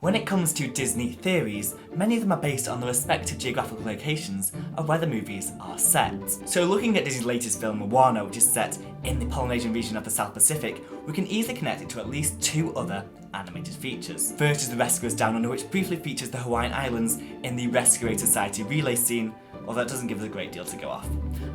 When it comes to Disney theories, many of them are based on the respective geographical locations of where the movies are set. So looking at Disney's latest film Moana, which is set in the Polynesian region of the South Pacific, we can easily connect it to at least two other animated features. First is The Rescuers Down Under, which briefly features the Hawaiian Islands in the Rescue Aid Society relay scene, although that doesn't give us a great deal to go off,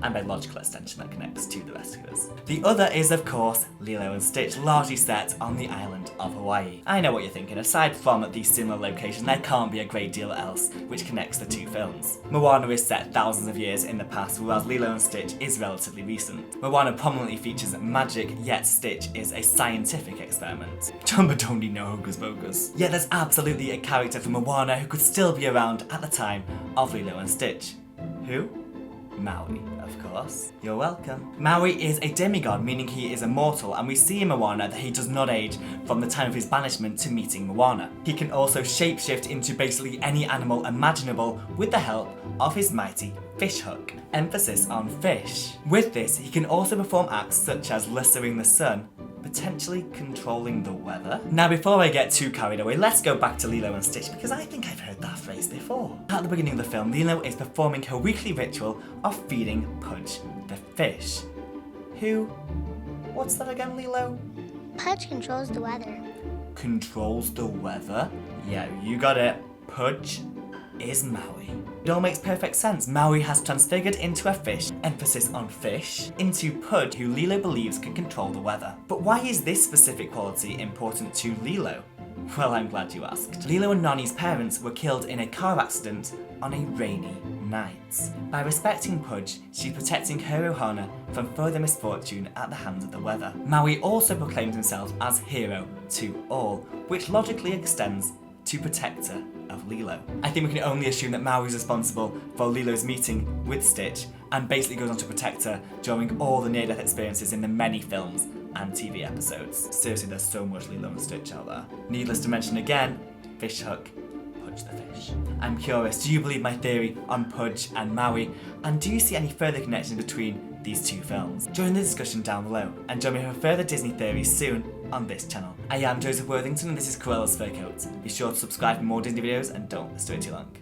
and by logical extension that connects to the Rescuers. The other is of course Lilo and Stitch, largely set on the island of Hawaii. I know what you're thinking, aside from these similar locations there can't be a great deal else which connects the two films. Moana is set thousands of years in the past, whereas Lilo and Stitch is relatively recent. Moana prominently features magic, yet Stitch is a scientific experiment. Jumbo don't need no hocus pocus. Yet there's absolutely a character from Moana who could still be around at the time of Lilo and Stitch. Who? Maui, of course. You're welcome. Maui is a demigod, meaning he is immortal, and we see in Moana that he does not age from the time of his banishment to meeting Moana. He can also shapeshift into basically any animal imaginable with the help of his mighty fish hook. Emphasis on fish. With this, he can also perform acts such as lassoing the sun, potentially controlling the weather. Now before I get too carried away, let's go back to Lilo and Stitch because I think I've heard that phrase before. At the beginning of the film, Lilo is performing her weekly ritual of feeding Pudge the fish. Who? What's that again, Lilo? Pudge controls the weather. Controls the weather? Yeah, you got it. Pudge is Maui. It all makes perfect sense. Maui has transfigured into a fish, emphasis on fish, into Pudge, who Lilo believes can control the weather. But why is this specific quality important to Lilo? Well, I'm glad you asked. Lilo and Nani's parents were killed in a car accident on a rainy night. By respecting Pudge, she's protecting her ohana from further misfortune at the hands of the weather. Maui also proclaims himself as hero to all, which logically extends to protector of Lilo. I think we can only assume that Maui is responsible for Lilo's meeting with Stitch and basically goes on to protect her during all the near-death experiences in the many films and TV episodes. Seriously, there's so much Lilo and Stitch out there. Needless to mention again, fish hook, Pudge the fish. I'm curious, do you believe my theory on Pudge and Maui? And do you see any further connection between these two films? Join the discussion down below and join me for further Disney theories soon on this channel. I am Joseph Worthington and this is Corella's Fur Coat. Be sure to subscribe for more Disney videos and don't stay too long.